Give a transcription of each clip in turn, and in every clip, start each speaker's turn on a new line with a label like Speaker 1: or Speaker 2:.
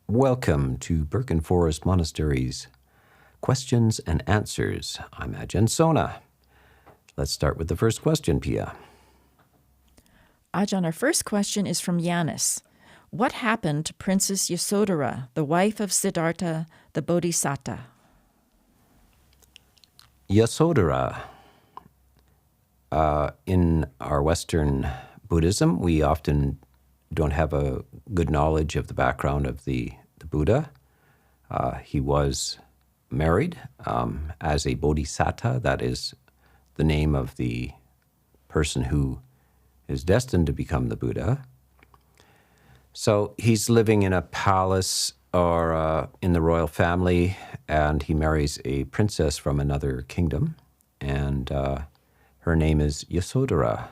Speaker 1: Welcome to Birken Forest Monastery's Questions and Answers. I'm Ajahn Sona. Let's start with the first question, Pia.
Speaker 2: Ajahn, our first question is from Yanis. What happened to Princess Yaśodharā, the wife of Siddhartha, the Bodhisatta?
Speaker 1: Yaśodharā. In our Western Buddhism, we often don't have a good knowledge of the background of the Buddha. He was married as a Bodhisatta. That is the name of the person who is destined to become the Buddha. So he's living in a palace or in the royal family, and he marries a princess from another kingdom, and her name is Yaśodharā.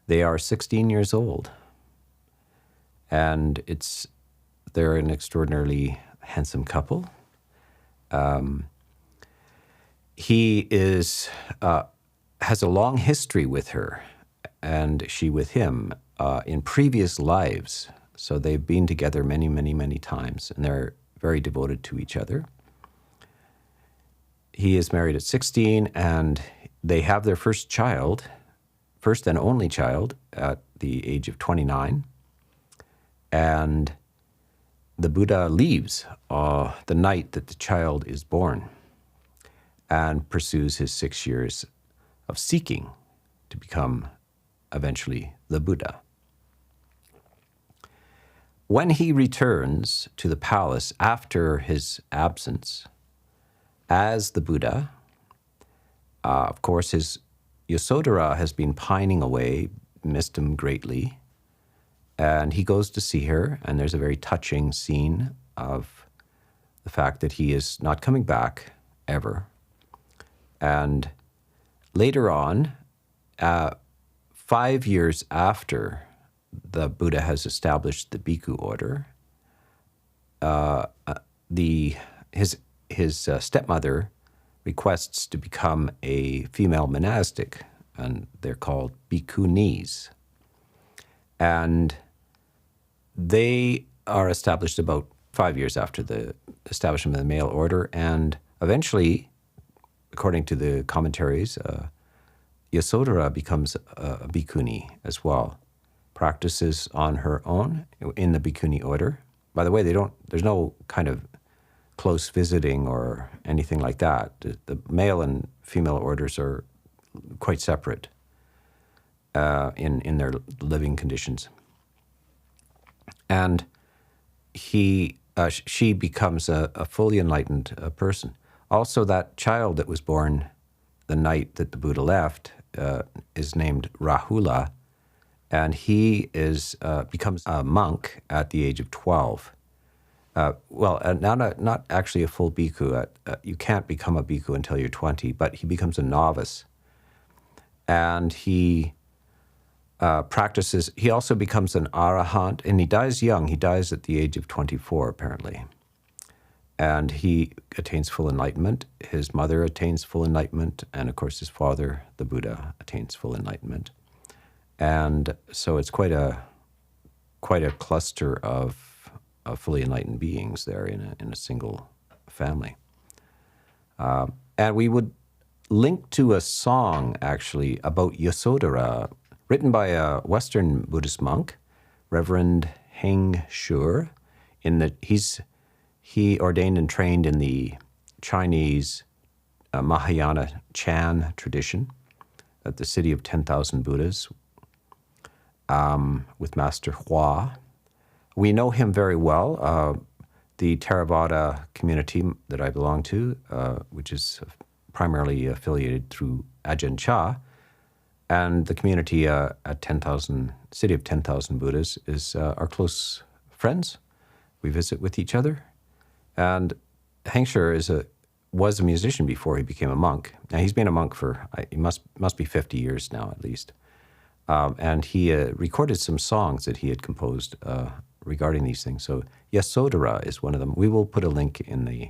Speaker 1: They are 16 years old. And they're an extraordinarily handsome couple. He has a long history with her, and she with him in previous lives. So they've been together many, many, many times, and they're very devoted to each other. He is married at 16, and they have their first and only child, at the age of 29. And the Buddha leaves the night that the child is born and pursues his 6 years of seeking to become eventually the Buddha. When he returns to the palace after his absence as the Buddha, of course, his Yaśodharā has been pining away, missed him greatly. And he goes to see her, and there's a very touching scene of the fact that he is not coming back ever. And later on, 5 years after the Buddha has established the bhikkhu order, his stepmother requests to become a female monastic, and they're called bhikkhunis. And they are established about 5 years after the establishment of the male order, and eventually, according to the commentaries, Yaśodharā becomes a bhikkhuni as well, practices on her own in the bhikkhuni order. By the way, there's no kind of close visiting or anything like that. The male and female orders are quite separate in their living conditions. And she becomes a fully enlightened person. Also, that child that was born the night that the Buddha left is named Rahula, and he becomes a monk at the age of 12. Not actually a full bhikkhu. You can't become a bhikkhu until you're 20, but he becomes a novice. And he practices. He also becomes an arahant, and he dies young. He dies at the age of 24, apparently. And he attains full enlightenment. His mother attains full enlightenment, and of course his father, the Buddha, attains full enlightenment. And so it's quite a cluster of fully enlightened beings there in a single family. And we would link to a song, actually, about Yaśodharā, written by a Western Buddhist monk, Reverend Heng Shure. He ordained and trained in the Chinese Mahayana Chan tradition at the City of 10,000 Buddhas with Master Hua. We know him very well. The Theravada community that I belong to, which is primarily affiliated through Ajahn Chah, and the community at City of 10,000 Buddhas is our close friends. We visit with each other. And Heng Shure was a musician before he became a monk. Now, he's been a monk for, he must be 50 years now at least. And he recorded some songs that he had composed regarding these things. So Yaśodharā is one of them. We will put a link in the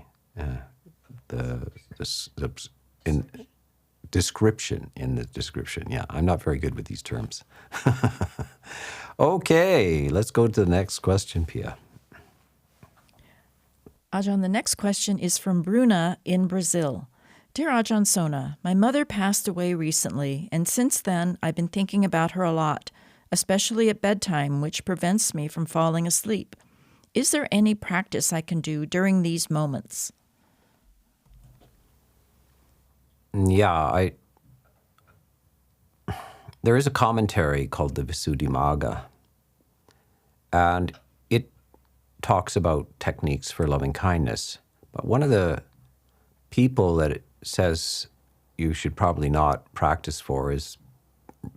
Speaker 1: description. Yeah, I'm not very good with these terms. Okay, let's go to the next question, Pia.
Speaker 2: Ajahn, the next question is from Bruna in Brazil. Dear Ajahn Sona, my mother passed away recently, and since then I've been thinking about her a lot, especially at bedtime, which prevents me from falling asleep. Is there any practice I can do during these moments?
Speaker 1: Yeah, there is a commentary called the Visuddhimagga, and it talks about techniques for loving kindness. But one of the people that it says you should probably not practice for is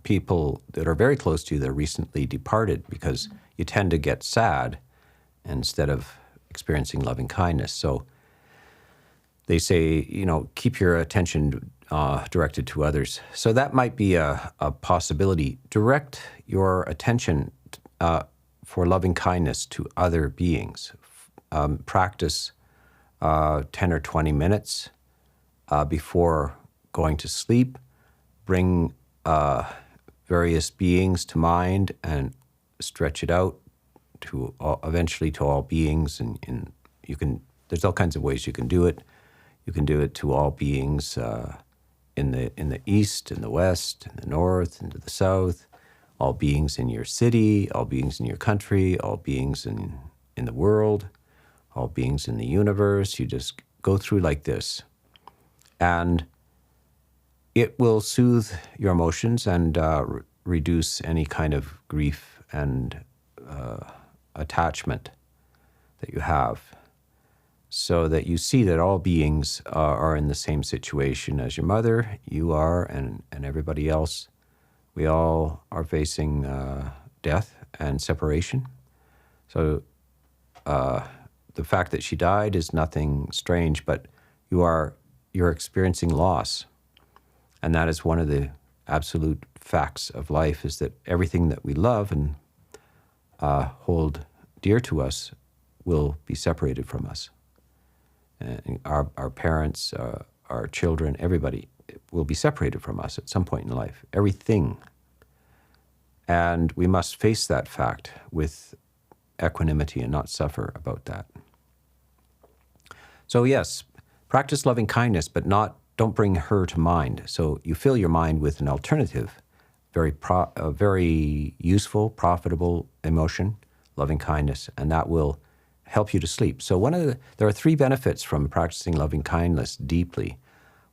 Speaker 1: people that are very close to you that are recently departed, because you tend to get sad instead of experiencing loving kindness. So they say, keep your attention directed to others. So that might be a possibility. Direct your attention for loving kindness to other beings. Practice 10 or 20 minutes before going to sleep. Bring various beings to mind and stretch it out to eventually to all beings. And there's all kinds of ways you can do it. You can do it to all beings in the east, in the west, in the north, into the south, all beings in your city, all beings in your country, all beings in the world, all beings in the universe. You just go through like this. And it will soothe your emotions and reduce any kind of grief and attachment that you have, so that you see that all beings are in the same situation as your mother, you are, and everybody else. We all are facing death and separation. So the fact that she died is nothing strange, but you're experiencing loss. And that is one of the absolute facts of life, is that everything that we love and hold dear to us will be separated from us. And our parents, our children, everybody will be separated from us at some point in life. Everything. And we must face that fact with equanimity and not suffer about that. So yes, practice loving kindness, but don't bring her to mind. So you fill your mind with an alternative, very useful, profitable emotion, loving kindness, and that will help you to sleep. So there are 3 benefits from practicing loving kindness deeply.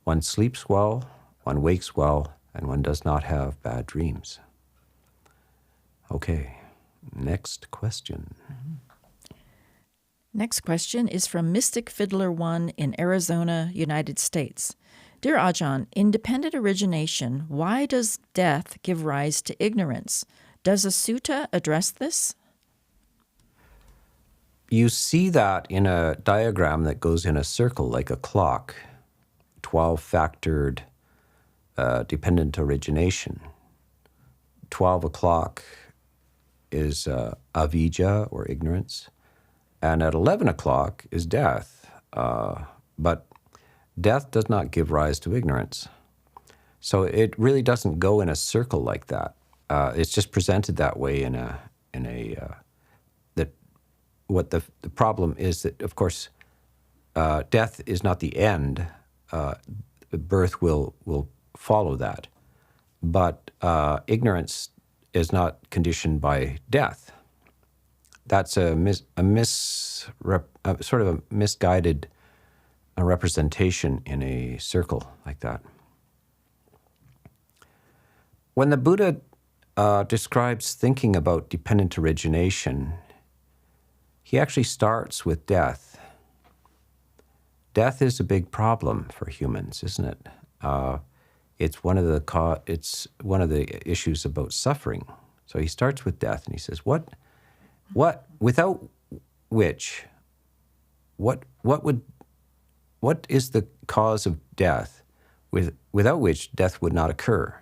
Speaker 1: One sleeps well, one wakes well, and one does not have bad dreams. Okay, next question.
Speaker 2: Next question is from Mystic Fiddler 1 in Arizona, United States. Dear Ajahn, in Dependent Origination, why does death give rise to ignorance? Does a sutta address this?
Speaker 1: You see that in a diagram that goes in a circle like a clock, 12-factored dependent origination. 12 o'clock is avijja, or ignorance, and at 11 o'clock is death. But death does not give rise to ignorance. So it really doesn't go in a circle like that. It's just presented that way what the problem is that, of course, death is not the end. Birth will follow that. But ignorance is not conditioned by death. That's sort of a misguided representation in a circle like that. When the Buddha describes thinking about dependent origination, he actually starts with death. Death is a big problem for humans, isn't it? It's one of the issues about suffering. So he starts with death, and he says, what is the cause of death without which death would not occur?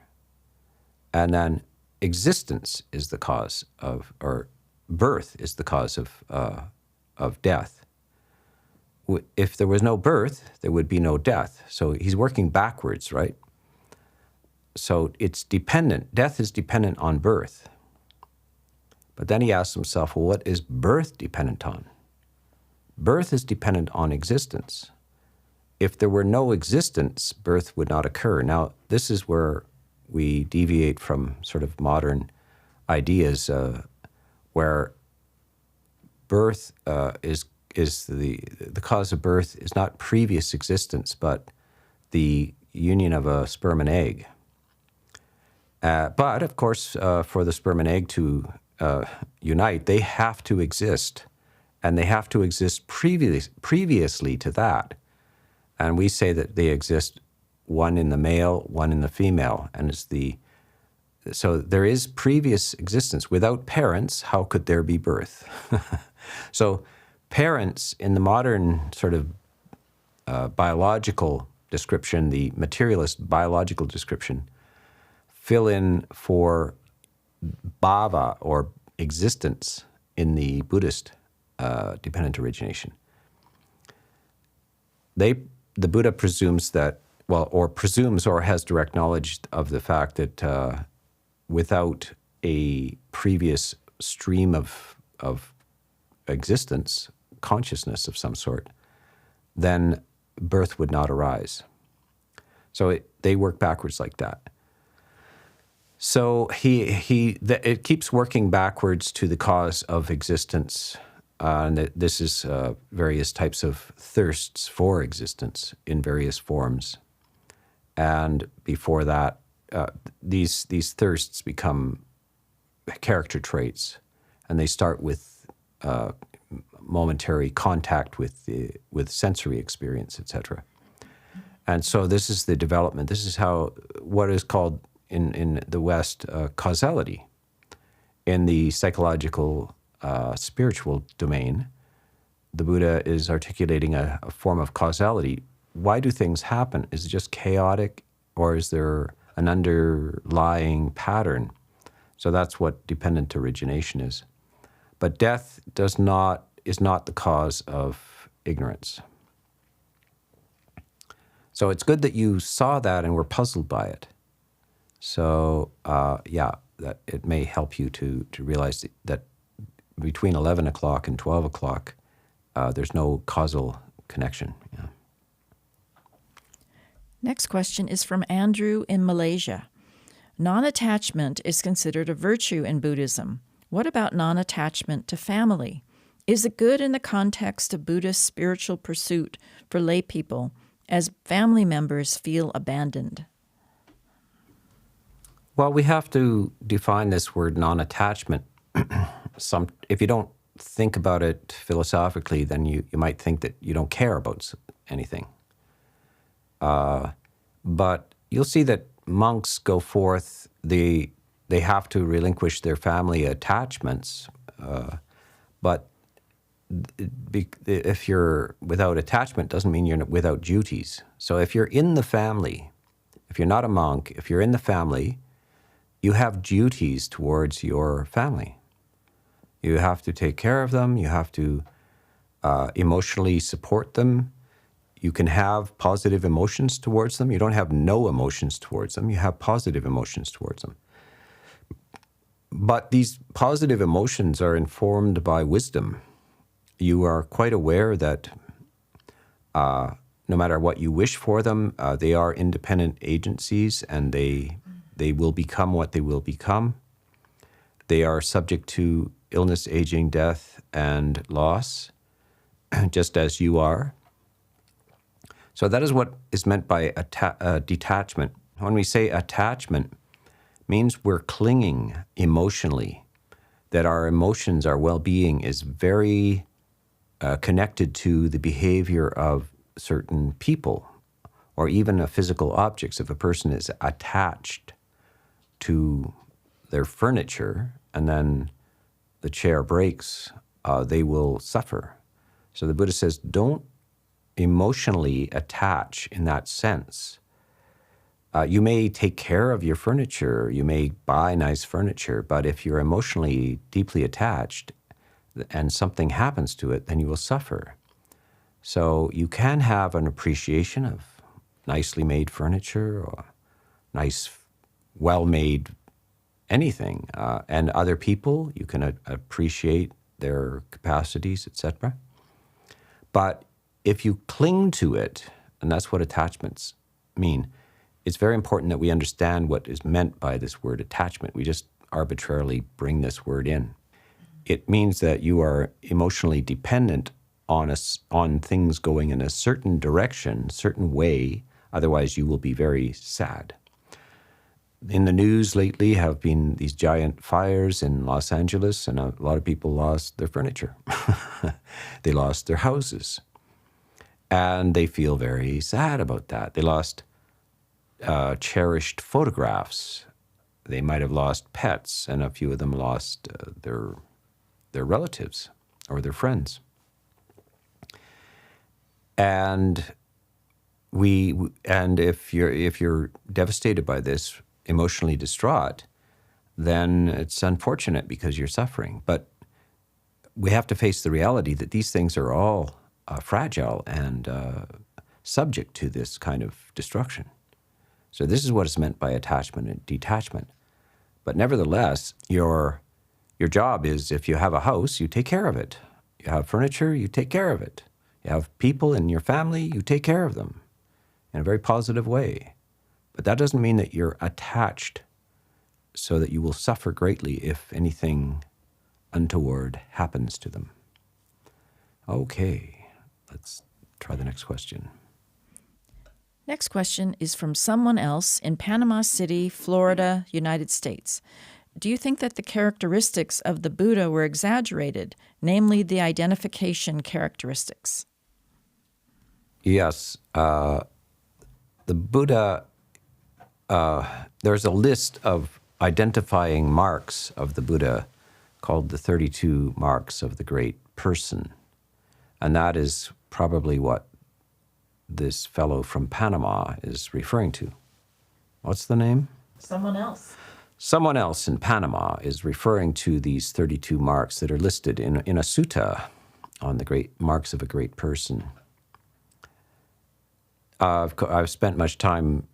Speaker 1: And then existence is the cause of, or birth is the cause of death. If there was no birth, there would be no death. So he's working backwards, right? So it's dependent. Death is dependent on birth. But then he asks himself, well, what is birth dependent on? birth is dependent on existence. If there were no existence, birth would not occur. Now, this is where we deviate from sort of modern ideas, where birth is the cause of birth is not previous existence, but the union of a sperm and egg. But of course, for the sperm and egg to unite, they have to exist, and they have to exist previously to that. And we say that they exist, one in the male, one in the female, and so there is previous existence. Without parents, how could there be birth? So parents, in the modern sort of biological description, the materialist biological description, fill in for bhava, or existence, in the Buddhist dependent origination. The Buddha presumes that, presumes or has direct knowledge of the fact that without a previous stream of existence, consciousness of some sort, then birth would not arise. So they work backwards like that. So it keeps working backwards to the cause of existence. And this is various types of thirsts for existence in various forms. And before that, these thirsts become character traits, and they start with momentary contact with sensory experience, etc. And so this is the development. This is how what is called in the West causality. In the psychological spiritual domain, the Buddha is articulating a form of causality. Why do things happen? Is it just chaotic, or is there an underlying pattern? So that's what dependent origination is. But death is not the cause of ignorance. So it's good that you saw that and were puzzled by it. So that it may help you to realize that between 11 o'clock and 12 o'clock, there's no causal connection. Yeah.
Speaker 2: Next question is from Andrew in Malaysia. Non-attachment is considered a virtue in Buddhism. What about non-attachment to family? Is it good in the context of Buddhist spiritual pursuit for lay people, as family members feel abandoned?
Speaker 1: Well, we have to define this word non-attachment. If you don't think about it philosophically, then you might think that you don't care about anything. But you'll see that monks go forth, they have to relinquish their family attachments, but if you're without attachment, doesn't mean you're without duties. So if you're in the family, if you're not a monk, if you're in the family, you have duties towards your family. You have to take care of them. You have to emotionally support them. You can have positive emotions towards them. You don't have no emotions towards them. You have positive emotions towards them. But these positive emotions are informed by wisdom. You are quite aware that no matter what you wish for them, they are independent agencies, and they will become what they will become. They are subject to illness, aging, death, and loss, just as you are. So that is what is meant by detachment. When we say attachment, means we're clinging emotionally, that our emotions, our well-being is very connected to the behavior of certain people, or even of physical objects. If a person is attached to their furniture and then the chair breaks, they will suffer. So the Buddha says, don't emotionally attach in that sense. You may take care of your furniture, you may buy nice furniture, but if you're emotionally deeply attached and something happens to it, then you will suffer. So you can have an appreciation of nicely made furniture or nice, well-made anything. And other people, you can appreciate their capacities, etc. But if you cling to it, and that's what attachments mean, it's very important that we understand what is meant by this word attachment. We just arbitrarily bring this word in. It means that you are emotionally dependent on things going in a certain direction, certain way, otherwise you will be very sad. In the news lately have been these giant fires in Los Angeles, and a lot of people lost their furniture. They lost their houses. And they feel very sad about that. They lost cherished photographs. They might have lost pets, and a few of them lost their relatives or their friends. And if you're devastated by this, emotionally distraught, then it's unfortunate because you're suffering. But we have to face the reality that these things are all fragile and subject to this kind of destruction. So this is what is meant by attachment and detachment. But nevertheless, your job is, if you have a house, you take care of it. You have furniture, you take care of it. You have people in your family, you take care of them in a very positive way. But that doesn't mean that you're attached so that you will suffer greatly if anything untoward happens to them. Okay, let's try the next question.
Speaker 2: Next question is from someone else in Panama City, Florida, United States. Do you think that the characteristics of the Buddha were exaggerated, namely the identification characteristics?
Speaker 1: Yes. The Buddha, there's a list of identifying marks of the Buddha called the 32 marks of the great person. And that is probably what this fellow from Panama is referring to. What's the name?
Speaker 2: Someone else.
Speaker 1: Someone else in Panama is referring to these 32 marks that are listed in a sutta on the great marks of a great person. I've spent much time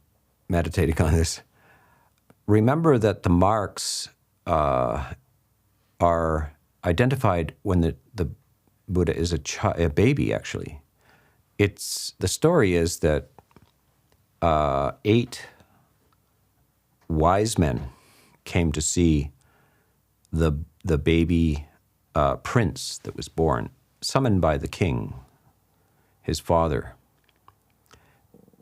Speaker 1: meditating on this. Remember that the marks are identified when the Buddha is a baby, actually. The story is that 8 wise men came to see the baby prince that was born, summoned by the king, his father.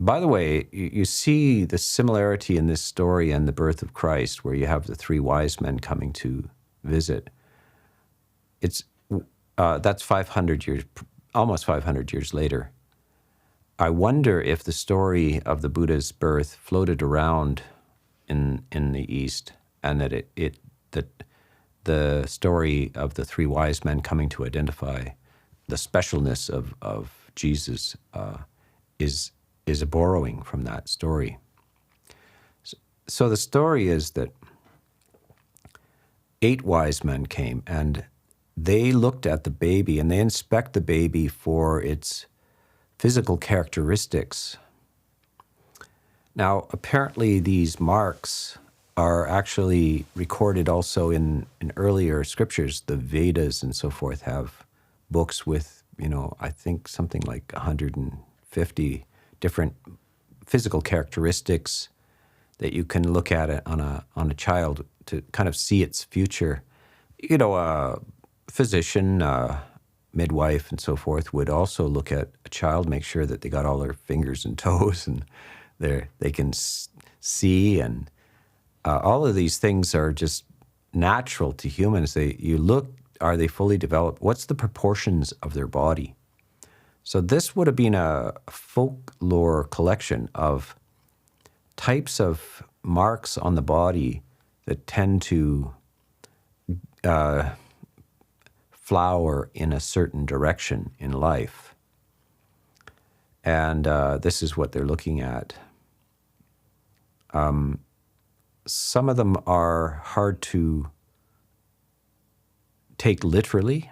Speaker 1: By the way, you see the similarity in this story and the birth of Christ, where you have the 3 wise men coming to visit. That's 500 years, almost 500 years later. I wonder if the story of the Buddha's birth floated around in the East, and that that the story of the 3 wise men coming to identify the specialness of Jesus is a borrowing from that story. So the story is that 8 wise men came, and they looked at the baby, and they inspect the baby for its physical characteristics. Now, apparently these marks are actually recorded also in earlier scriptures. The Vedas and so forth have books with, I think something like 150 different physical characteristics that you can look at it on a child to kind of see its future. A physician, midwife, and so forth would also look at a child, make sure that they got all their fingers and toes, and they can see, and all of these things are just natural to humans. You look, are they fully developed? What's the proportions of their body? So this would have been a folklore collection of types of marks on the body that tend to flower in a certain direction in life. And this is what they're looking at. Some of them are hard to take literally.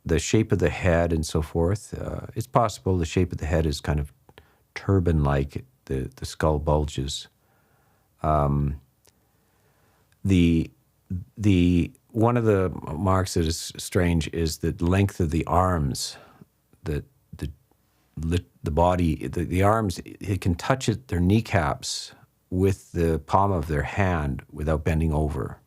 Speaker 1: The shape of the head and so forth. It's possible the shape of the head is kind of turban-like, the skull bulges. The one of the marks that is strange is the length of the arms, the body, the arms. It can touch their kneecaps with the palm of their hand without bending over.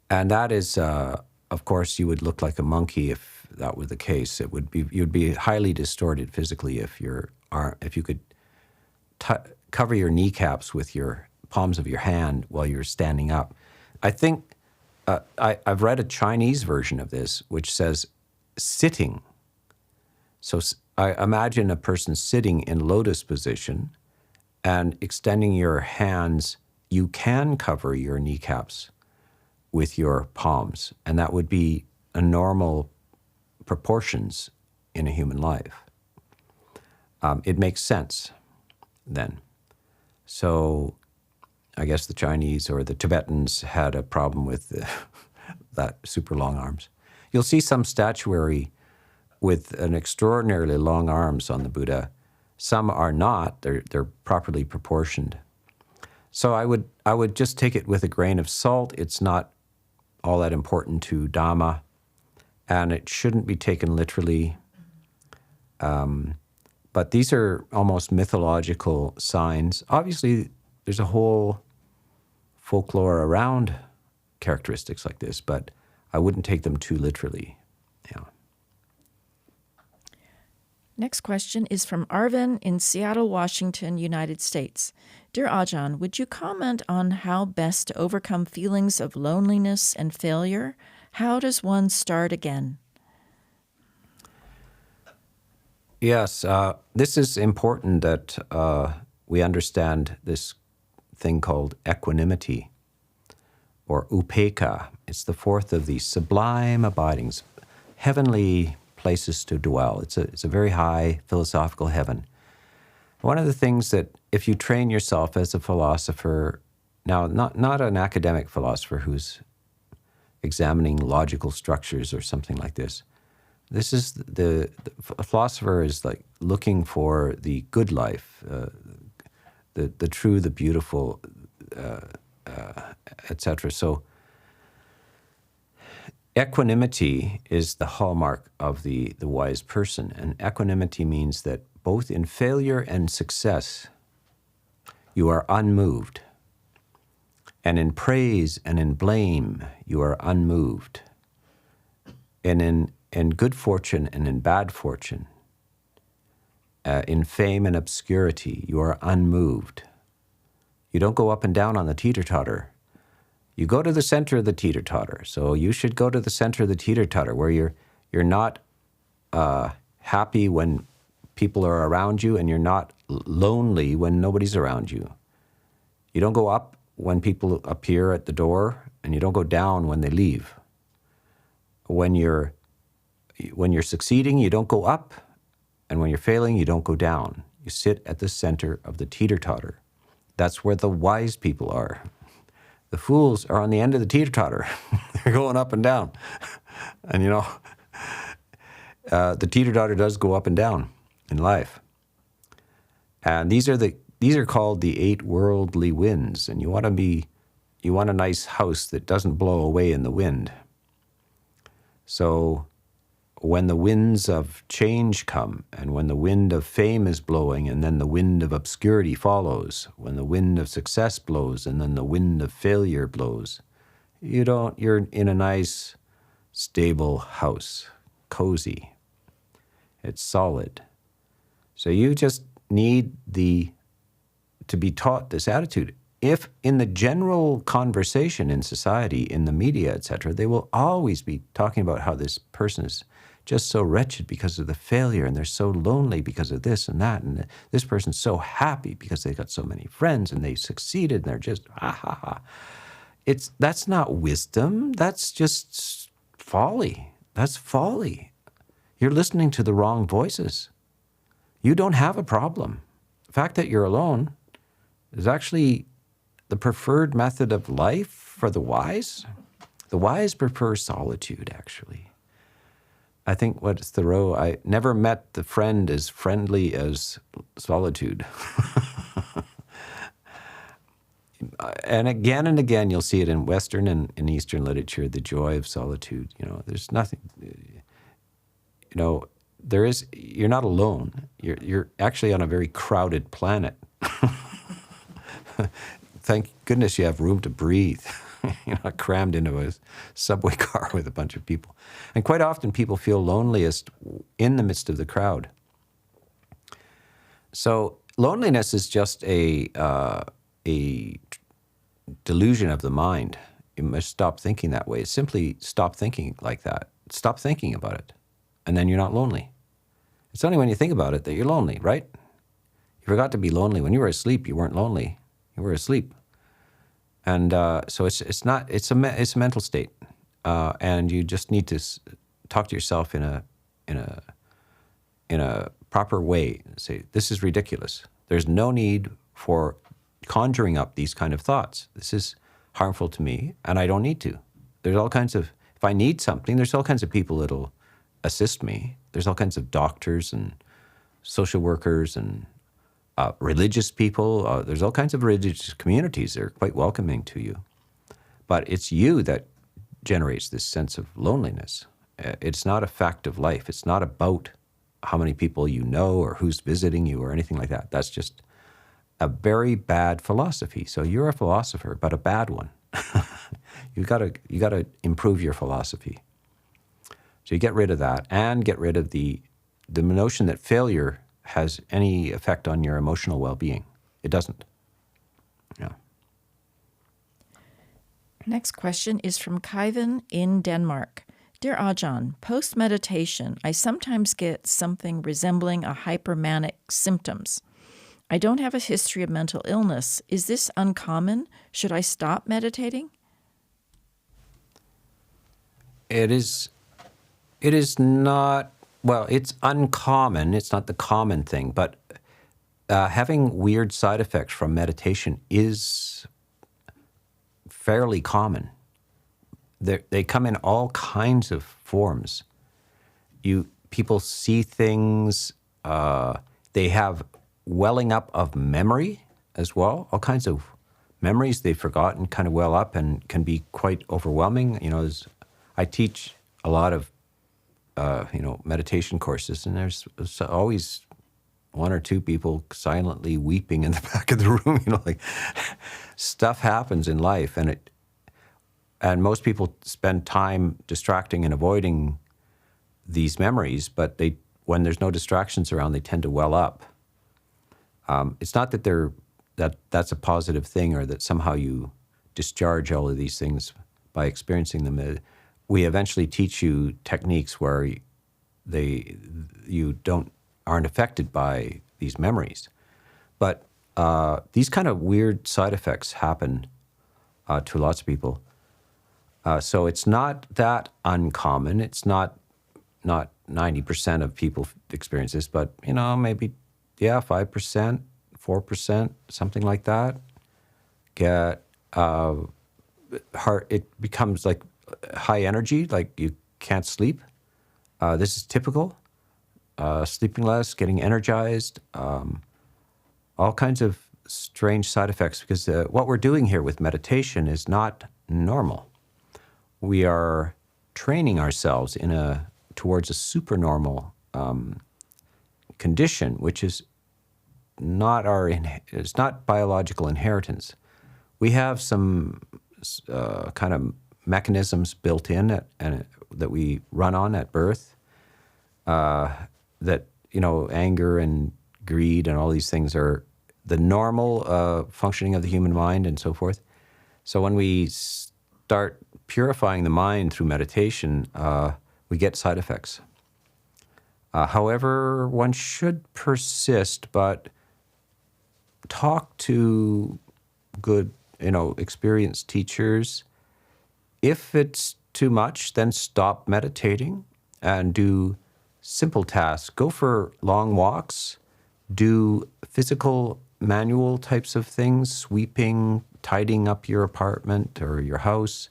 Speaker 1: And that is, of course, you would look like a monkey if that were the case. You'd be highly distorted physically if you could cover your kneecaps with your palms of your hand while you're standing up. I think I've read a Chinese version of this which says sitting. So I imagine a person sitting in lotus position and extending your hands. You can cover your kneecaps with your palms, and that would be a normal proportions in a human life. It makes sense then. So I guess the Chinese or the Tibetans had a problem with that super long arms. You'll see some statuary with an extraordinarily long arms on the Buddha. Some are not. They're properly proportioned. So I would just take it with a grain of salt. It's not all that important to Dhamma, and it shouldn't be taken literally. But these are almost mythological signs. Obviously, there's a whole folklore around characteristics like this, but I wouldn't take them too literally. Yeah.
Speaker 2: Next question is from Arvin in Seattle, Washington, United States. Dear Ajahn, would you comment on how best to overcome feelings of loneliness and failure? How does one start again?
Speaker 1: Yes, this is important that we understand this thing called equanimity, or upekkha. It's the fourth of the sublime abidings, heavenly places to dwell. It's a very high philosophical heaven. One of the things that if you train yourself as a philosopher, now not an academic philosopher who's examining logical structures or something like this, this is the philosopher is like looking for the good life, the true, the beautiful, etc. So equanimity is the hallmark of the wise person, and equanimity means that both in failure and success, you are unmoved, and in praise and in blame, you are unmoved, and in good fortune and in bad fortune, in fame and obscurity, you are unmoved. You don't go up and down on the teeter-totter. You go to the center of the teeter-totter. So you should go to the center of the teeter-totter where you're not happy when people are around you, and you're not lonely when nobody's around you. You don't go up when people appear at the door, and you don't go down when they leave. When you're succeeding, you don't go up, and when you're failing, you don't go down. You sit at the center of the teeter-totter. That's where the wise people are. The fools are on the end of the teeter-totter. They're going up and down. And the teeter-totter does go up and down in life. And these are called the 8 worldly winds. And you want a nice house that doesn't blow away in the wind. So when the winds of change come, and when the wind of fame is blowing, and then the wind of obscurity follows, when the wind of success blows, and then the wind of failure blows, you're in a nice, stable house, cozy. It's solid. So you just need to be taught this attitude. If in the general conversation in society, in the media, etc., they will always be talking about how this person is just so wretched because of the failure, and they're so lonely because of this and that, and this person's so happy because they got so many friends and they succeeded, and they're just ha ha ha. That's not wisdom. That's just folly. That's folly. You're listening to the wrong voices. You don't have a problem. The fact that you're alone is actually the preferred method of life for the wise. The wise prefer solitude, actually. I think what's Thoreau, I never met the friend as friendly as solitude. and again, you'll see it in Western and in Eastern literature, the joy of solitude. There's nothing, you're not alone. You're actually on a very crowded planet. Thank goodness you have room to breathe. You're not crammed into a subway car with a bunch of people. And quite often people feel loneliest in the midst of the crowd. So loneliness is just a delusion of the mind. You must stop thinking that way. Simply stop thinking like that. Stop thinking about it. And then you're not lonely. It's only when you think about it that you're lonely, right? You forgot to be lonely. When you were asleep, you weren't lonely. You were asleep. And so it's a mental state. And you just need to talk to yourself in a proper way. Say, this is ridiculous. There's no need for conjuring up these kind of thoughts. This is harmful to me, and I don't need to. There's all kinds of, if I need something, there's all kinds of people that'll assist me. There's all kinds of doctors and social workers and religious people. There's all kinds of religious communities that are quite welcoming to you. But it's you that generates this sense of loneliness. It's not a fact of life. It's not about how many people you know or who's visiting you or anything like that. That's just a very bad philosophy. So you're a philosopher, but a bad one. You gotta improve your philosophy. So you get rid of that and get rid of the notion that failure has any effect on your emotional well-being. It doesn't. Yeah.
Speaker 2: Next question is from Kaivan in Denmark. Dear Ajahn, post-meditation, I sometimes get something resembling a hypermanic symptoms. I don't have a history of mental illness. Is this uncommon? Should I stop meditating?
Speaker 1: It is not, well, it's uncommon. It's not the common thing, but having weird side effects from meditation is fairly common. They come in all kinds of forms. People see things, they have welling up of memory as well. All kinds of memories they've forgotten kind of well up and can be quite overwhelming. I teach a lot of, meditation courses, and there's always one or two people silently weeping in the back of the room. Like stuff happens in life, and most people spend time distracting and avoiding these memories, but when there's no distractions around, they tend to well up. It's not that that's a positive thing or that somehow you discharge all of these things by experiencing them. We eventually teach you techniques where you aren't affected by these memories. But these kind of weird side effects happen to lots of people. So it's not that uncommon. It's not 90% of people experience this, but maybe 5%, 4%, something like that. It becomes like high energy, like you can't sleep. This is typical. Sleeping less, getting energized, all kinds of strange side effects, because what we're doing here with meditation is not normal. We are training ourselves towards a supernormal condition, which is it's not biological inheritance. We have some kind of mechanisms built in that we run on at birth, that anger and greed and all these things are the normal functioning of the human mind and so forth. So when we start purifying the mind through meditation, we get side effects. However, one should persist, but talk to good, experienced teachers. If it's too much, then stop meditating and do simple tasks. Go for long walks, do physical manual types of things, sweeping, tidying up your apartment or your house,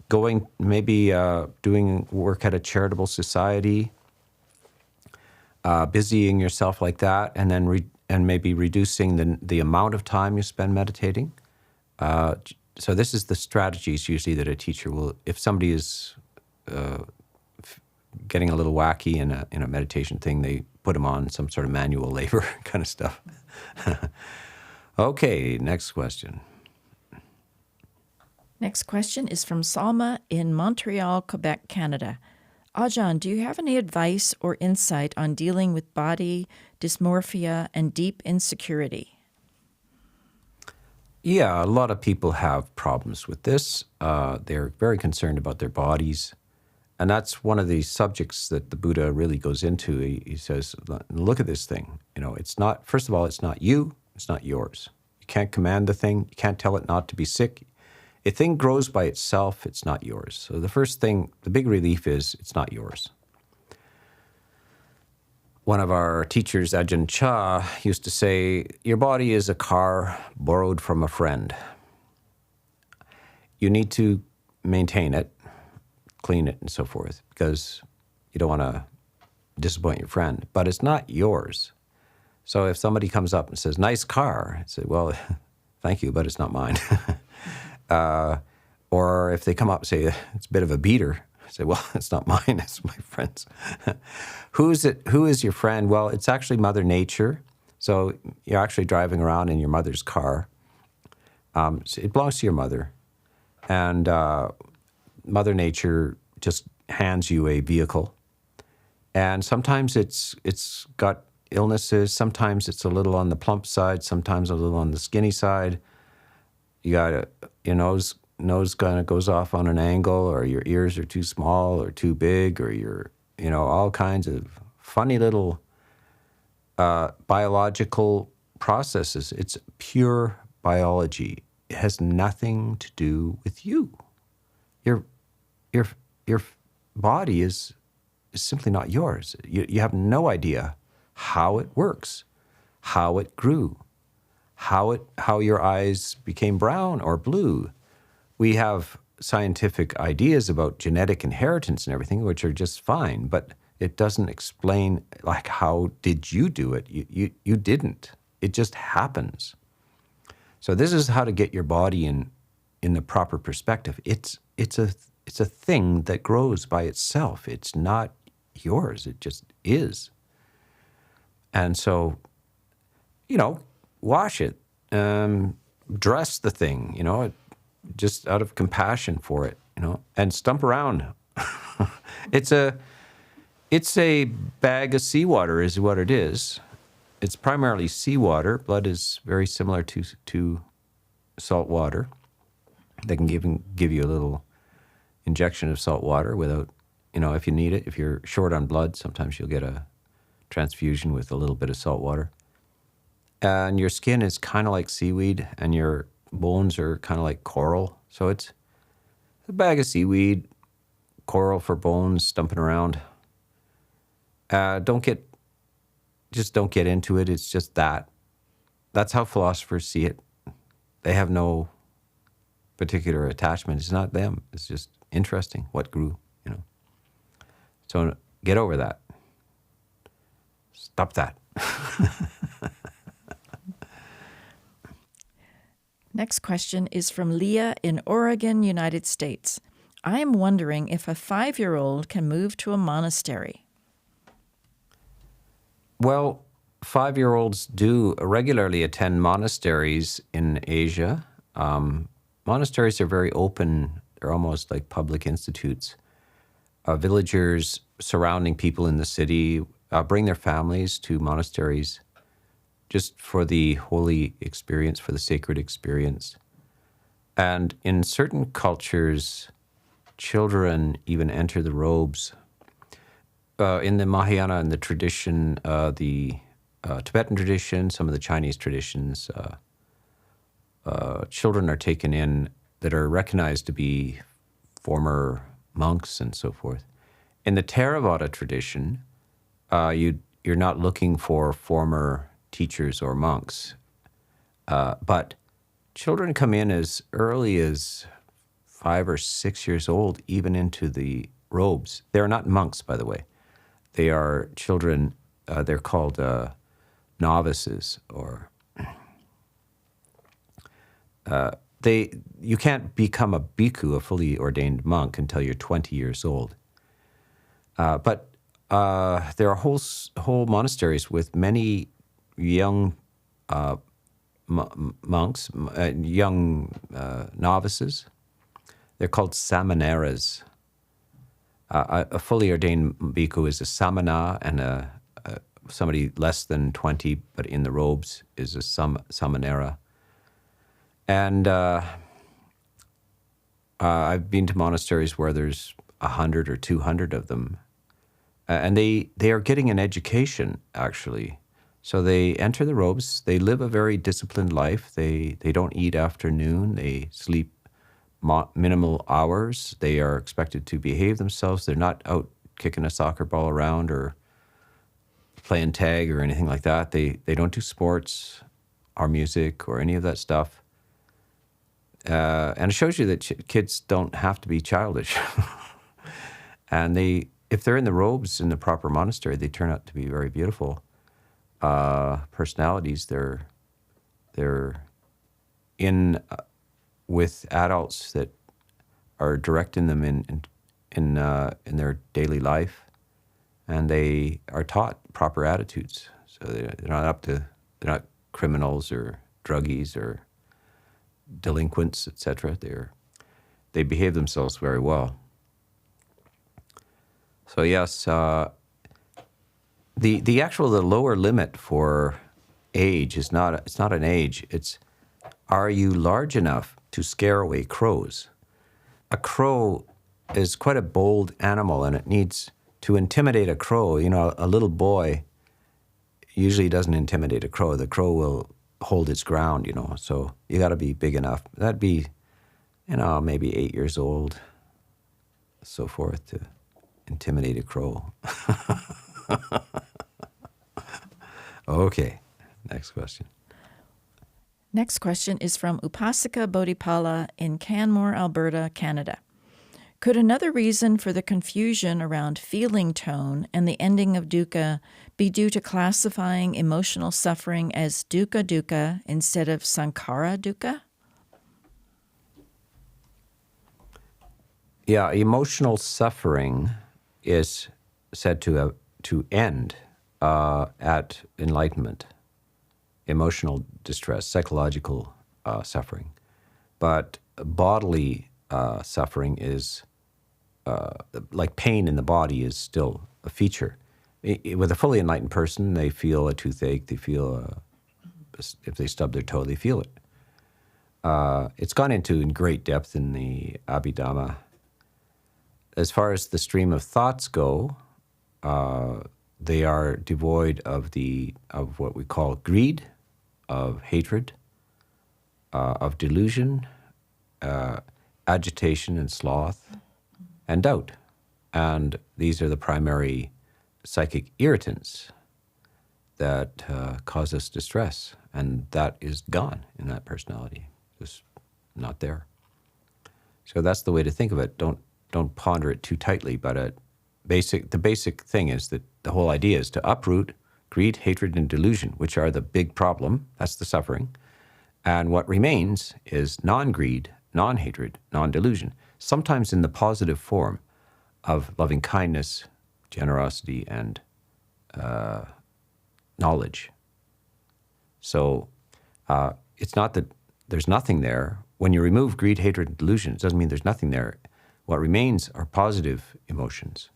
Speaker 1: going maybe doing work at a charitable society, busying yourself like that, and then maybe reducing the amount of time you spend meditating. So this is the strategies usually that a teacher will, if somebody is getting a little wacky in a meditation thing, they put them on some sort of manual labor kind of stuff. Okay, next question.
Speaker 2: Next question is from Salma in Montreal, Quebec, Canada. Ajahn, do you have any advice or insight on dealing with body dysmorphia and deep insecurity?
Speaker 1: Yeah, a lot of people have problems with this. They're very concerned about their bodies. And that's one of the subjects that the Buddha really goes into. He says, look at this thing. It's not, first of all, it's not you, it's not yours. You can't command the thing. You can't tell it not to be sick. A thing grows by itself, it's not yours. So the first thing, the big relief is it's not yours. One of our teachers, Ajahn Chah, used to say, your body is a car borrowed from a friend. You need to maintain it, clean it, and so forth, because you don't want to disappoint your friend. But it's not yours. So if somebody comes up and says, nice car, I say, well, thank you, but it's not mine. Or if they come up and say, it's a bit of a beater, I say, well, it's not mine, it's my friend's. Who is your friend? Well, it's actually Mother Nature. So you're actually driving around in your mother's car. So it belongs to your mother. And Mother Nature just hands you a vehicle. And sometimes it's got illnesses. Sometimes it's a little on the plump side. Sometimes a little on the skinny side. You got your nose kind of goes off on an angle, or your ears are too small or too big, or all kinds of funny little biological processes. It's pure biology. It has nothing to do with you. Your body is simply not yours. You have no idea how it works, how it grew, how your eyes became brown or blue. We have scientific ideas about genetic inheritance and everything, which are just fine, but it doesn't explain, like, how did you do it? You didn't. It just happens. So this is how to get your body in the proper perspective. It's a thing that grows by itself. It's not yours. It just is. And so, wash it, dress the thing, just out of compassion for it, and stump around. It's a bag of seawater is what it is. It's primarily seawater. Blood is very similar to salt water. They can give you a little injection of salt water without, if you need it. If you're short on blood, sometimes you'll get a transfusion with a little bit of salt water. And your skin is kind of like seaweed, and your bones are kind of like coral. So it's a bag of seaweed, coral for bones, stumping around. Don't get into it. It's just that. That's how philosophers see it. They have no particular attachment. It's not them. It's just interesting what grew, So get over that. Stop that.
Speaker 2: Next question is from Leah in Oregon, United States. I am wondering if a 5-year-old can move to a monastery.
Speaker 1: Well, 5-year-olds do regularly attend monasteries in Asia. Monasteries are very open. They're almost like public institutes. Villagers surrounding people in the city bring their families to monasteries just for the holy experience, for the sacred experience. And in certain cultures, children even enter the robes. In the Mahayana and the tradition, the Tibetan tradition, some of the Chinese traditions, children are taken in that are recognized to be former monks and so forth. In the Theravada tradition, you're not looking for former teachers or monks, but children come in as early as 5 or 6 years old, even into the robes. They're not monks, by the way. They are children. They're called novices, or you can't become a bhikkhu, a fully ordained monk, until you're 20 years old. But there are whole monasteries with many young monks, young novices. They're called samaneras. A fully ordained bhikkhu is a samana, and somebody less than 20 but in the robes is a samanera. And I've been to monasteries where there's 100 or 200 of them. And they are getting an education, actually. So they enter the robes, they live a very disciplined life. They don't eat after noon, they sleep minimal hours. They are expected to behave themselves. They're not out kicking a soccer ball around or playing tag or anything like that. They don't do sports or music or any of that stuff. And it shows you that kids don't have to be childish. And if they're in the robes in the proper monastery, they turn out to be very beautiful personalities. They're in with adults that are directing them in their daily life, and they are taught proper attitudes. So they're not criminals or druggies or delinquents, etc. They behave themselves very well. So yes, the lower limit for age is not an age. It's, are you large enough to scare away crows? A crow is quite a bold animal, and it needs to intimidate a crow. You know, a little boy usually doesn't intimidate a crow. The crow will hold its ground, you know. So you got to be big enough. That'd be, maybe 8 years old, so forth, to intimidate a crow. Okay, next question.
Speaker 2: Next question is from Upasika Bodhipala in Canmore, Alberta, Canada. Could another reason for the confusion around feeling tone and the ending of dukkha be due to classifying emotional suffering as dukkha-dukkha instead of sankhara-dukkha?
Speaker 1: Yeah, emotional suffering is said to end at enlightenment. Emotional distress, psychological suffering. But bodily suffering is, like pain in the body, is still a feature. With a fully enlightened person, they feel a toothache, they feel, if they stub their toe, they feel it. It's gone into in great depth in the Abhidhamma. As far as the stream of thoughts go, they are devoid of what we call greed, of hatred, of delusion, agitation and sloth, and doubt. And these are the primary psychic irritants that cause us distress. And that is gone in that personality, just not there. So that's the way to think of it. Don't ponder it too tightly, but the basic thing is that the whole idea is to uproot greed, hatred, and delusion, which are the big problem. That's the suffering. And what remains is non-greed, non-hatred, non-delusion, sometimes in the positive form of loving kindness, generosity, and knowledge. So it's not that there's nothing there. When you remove greed, hatred, and delusion, it doesn't mean there's nothing there. What remains are positive emotions.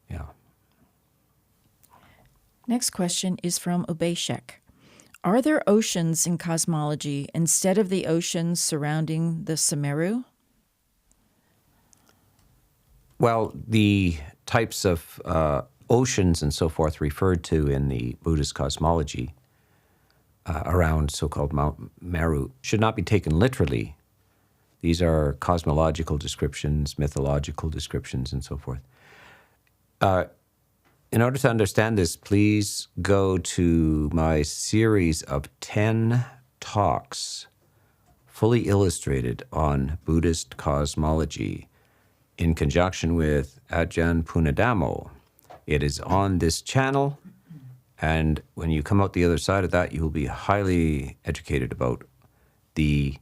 Speaker 1: Yeah.
Speaker 2: Next question is from Obeshek. Are there oceans in cosmology instead of the oceans surrounding the Sumeru?
Speaker 1: Well, the types of oceans and so forth referred to in the Buddhist cosmology around so-called Mount Meru should not be taken literally. These are cosmological descriptions, mythological descriptions, and so forth. In order to understand this, please go to my series of 10 talks, fully illustrated on Buddhist cosmology, in conjunction with Ajahn Punadamo. It is on this channel, and when you come out the other side of that, you will be highly educated about the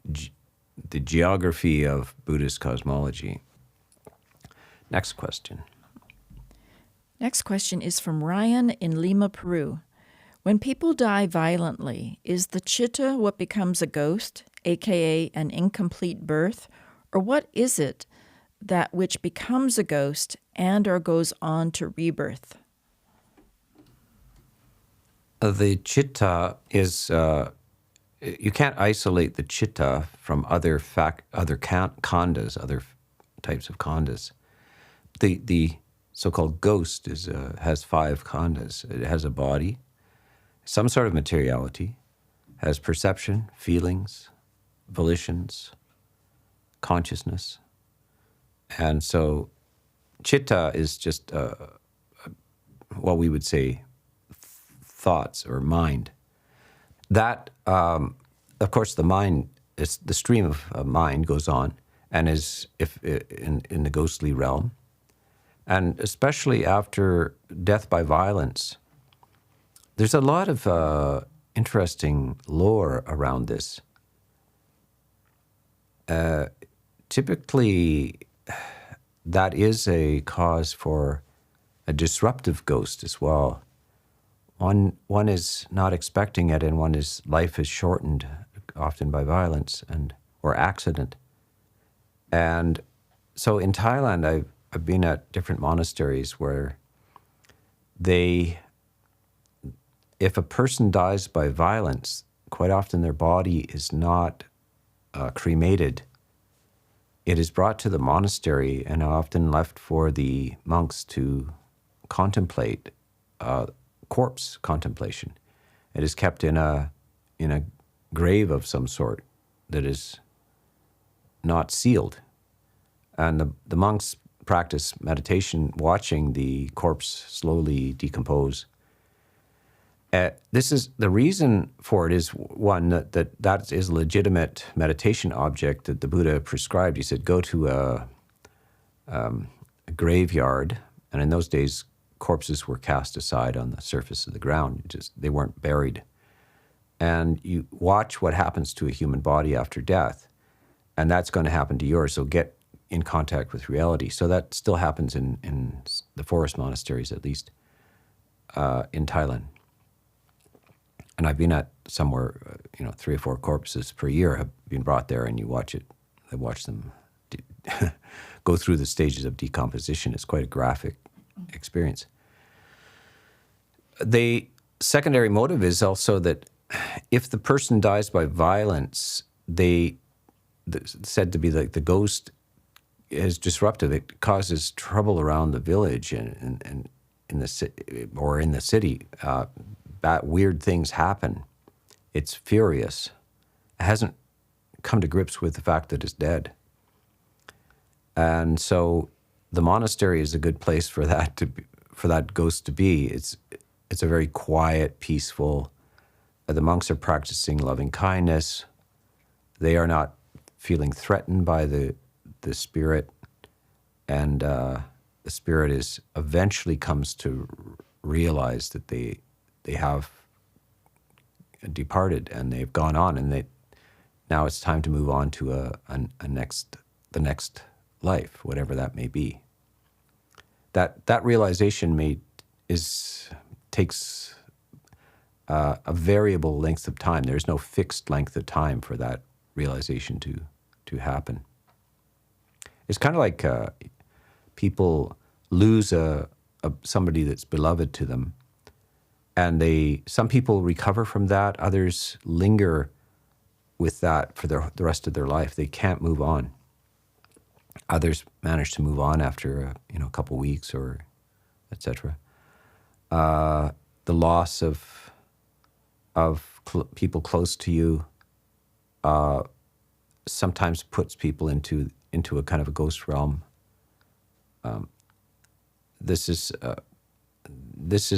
Speaker 1: the geography of Buddhist cosmology. Next question.
Speaker 2: Next question is from Ryan in Lima, Peru. When people die violently, is the Citta what becomes a ghost, aka an incomplete birth, or what is it that which becomes a ghost and or goes on to rebirth?
Speaker 1: The Citta is, you can't isolate the Citta from other khandhas, other types of khandhas. The so-called ghost has 5 khandhas. It has a body, some sort of materiality, has perception, feelings, volitions, consciousness. And so Citta is just what we would say thoughts or mind. That, of course, the mind, the stream of mind goes on and is in the ghostly realm. And especially after death by violence, there's a lot of interesting lore around this. Typically, that is a cause for a disruptive ghost as well. One is not expecting it, and life is shortened often by violence or accident. And so in Thailand, I've been at different monasteries where if a person dies by violence, quite often their body is not cremated. It is brought to the monastery and often left for the monks to contemplate, corpse contemplation. It is kept in a grave of some sort that is not sealed. And the monks practice meditation, watching the corpse slowly decompose. This is the reason for it is one that is a legitimate meditation object that the Buddha prescribed. He said, go to a graveyard, and in those days, corpses were cast aside on the surface of the ground. They weren't buried. And you watch what happens to a human body after death, and that's going to happen to yours. So get in contact with reality. So that still happens in the forest monasteries, at least, in Thailand. And I've been at somewhere, 3 or 4 corpses per year have been brought there, and you watch it. I watch them go through the stages of decomposition. It's quite a graphic experience. The secondary motive is also that if the person dies by violence, said to be like the ghost is disruptive. It causes trouble around the village and in the city. Bad, weird things happen. It's furious. It hasn't come to grips with the fact that it's dead. And so the monastery is a good place for that ghost to be. It's a very quiet, peaceful. The monks are practicing loving kindness. They are not feeling threatened by the spirit, and the spirit eventually comes to realize that they have departed and they've gone on, and now it's time to move on to the next life, whatever that may be. That realization takes a variable length of time. There's no fixed length of time for that realization to happen. It's kind of like people lose somebody that's beloved to them, and some people recover from that. Others linger with that for the rest of their life. They can't move on. Others manage to move on after a couple weeks or etc. The loss of people close to you sometimes puts people into a kind of a ghost realm. This is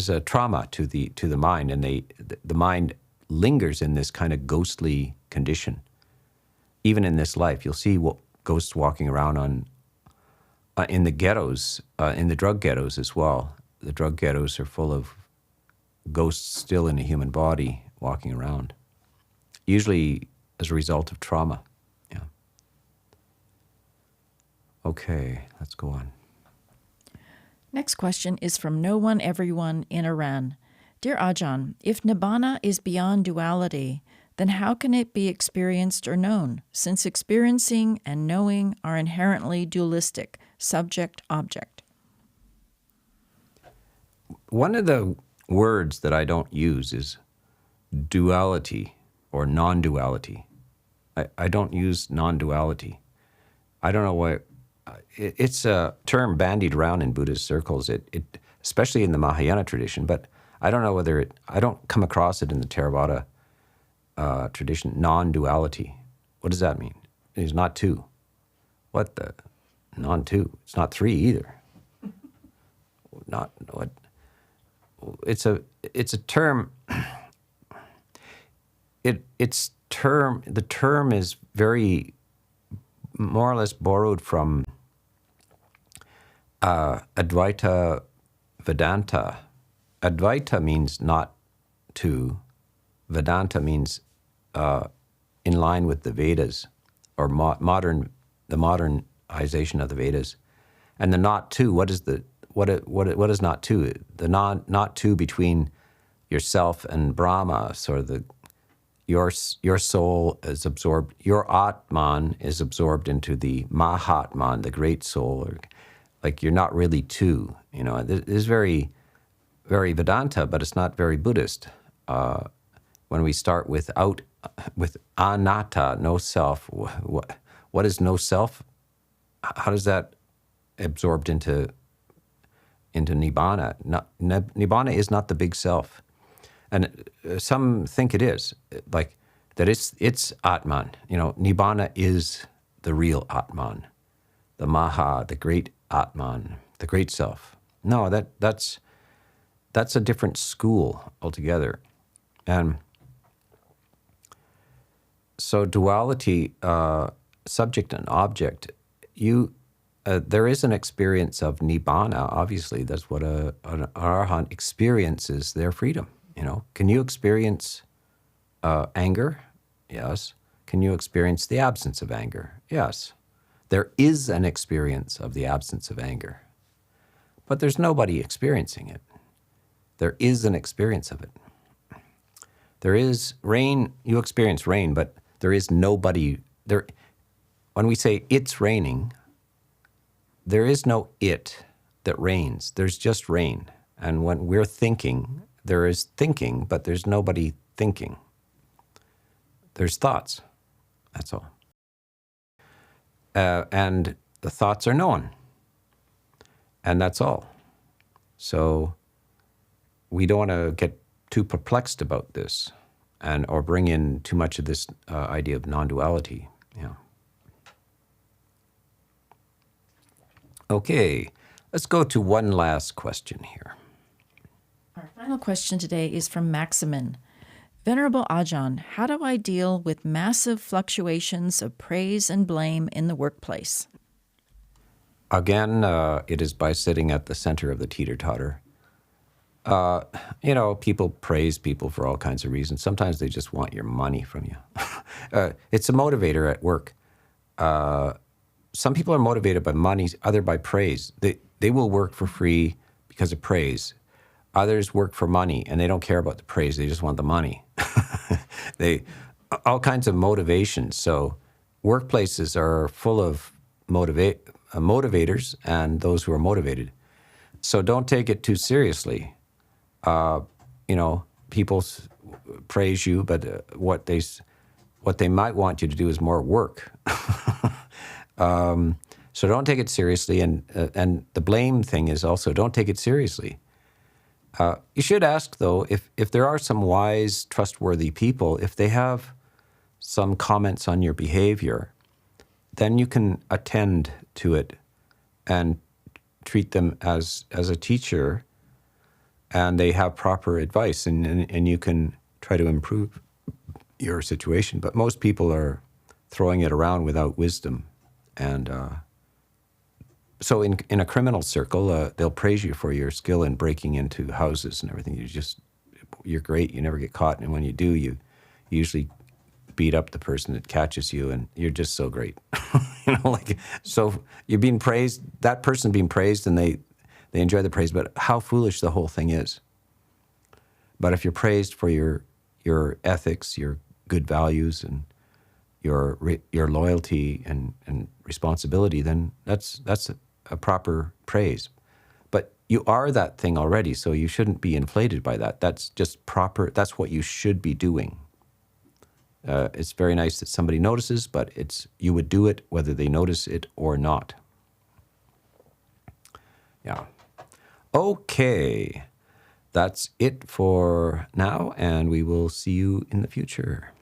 Speaker 1: a trauma to the mind, and the mind lingers in this kind of ghostly condition. Even in this life, you'll see ghosts walking around in the ghettos, in the drug ghettos as well. The drug ghettos are full of ghosts still in a human body walking around, usually as a result of trauma. Okay, let's go on.
Speaker 2: Next question is from No One Everyone in Iran. Dear Ajahn, if Nibbana is beyond duality, then how can it be experienced or known, since experiencing and knowing are inherently dualistic, subject-object?
Speaker 1: One of the words that I don't use is duality or non-duality. I don't use non-duality. I don't know why. It's a term bandied around in Buddhist circles, especially in the Mahayana tradition, but I don't know whether I don't come across it in the Theravada tradition, non-duality. What does that mean? It's not two. What the? Non-two. It's not three either. Not what? It's a term. The term is very more or less borrowed from Advaita Vedanta. Advaita means not two. Vedanta means in line with the Vedas, or the modernization of the Vedas. And the not two, what is not two? The not two between yourself and Brahma, sort of your soul is absorbed, your Atman is absorbed into the Mahatman, the great soul, or like you're not really two. You know, it is very, very Vedanta, but it's not very Buddhist. When we start with anatta, no self, what is no self? How does that absorbed into Nibbana? Nibbana is not the big self. And some think it is, like that it's Atman. You know, Nibbana is the real Atman, the Maha, the great Atman, the great self. No, that's a different school altogether. And so duality, subject and object, there is an experience of Nibbana, obviously. That's what an Arahant experiences, their freedom. You know, can you experience anger? Yes. Can you experience the absence of anger? Yes. There is an experience of the absence of anger, but there's nobody experiencing it. There is an experience of it. There is rain, you experience rain, but there is nobody there. When we say it's raining, there is no it that rains. There's just rain. And when we're thinking, there is thinking, but there's nobody thinking. There's thoughts. That's all. And the thoughts are known. And that's all. So we don't want to get too perplexed about this or bring in too much of this idea of non-duality. Yeah. Okay, let's go to one last question here.
Speaker 2: Our final question today is from Maximin. Venerable Ajahn, how do I deal with massive fluctuations of praise and blame in the workplace?
Speaker 1: Again, it is by sitting at the center of the teeter-totter. You know, people praise people for all kinds of reasons. Sometimes they just want your money from you. It's a motivator at work. Some people are motivated by money, others by praise. They will work for free because of praise. Others work for money, and they don't care about the praise. They just want the money. All kinds of motivations. So workplaces are full of motivators and those who are motivated. So don't take it too seriously. You know, people praise you, but what they might want you to do is more work. So don't take it seriously, and the blame thing is also don't take it seriously. You should ask, though, if there are some wise, trustworthy people, if they have some comments on your behavior, then you can attend to it and treat them as a teacher, and they have proper advice, and you can try to improve your situation. But most people are throwing it around without wisdom. And so in a criminal circle, they'll praise you for your skill in breaking into houses and everything. You're great. You never get caught. And when you do, you usually beat up the person that catches you, and you're just so great. So you're being praised, that person being praised, and they enjoy the praise, but how foolish the whole thing is. But if you're praised for your ethics, your good values, and your loyalty and responsibility, then that's a proper praise. But you are that thing already, so you shouldn't be inflated by that. That's just proper. That's what you should be doing. It's very nice that somebody notices, but you would do it whether they notice it or not. Yeah. Okay. That's it for now, and we will see you in the future.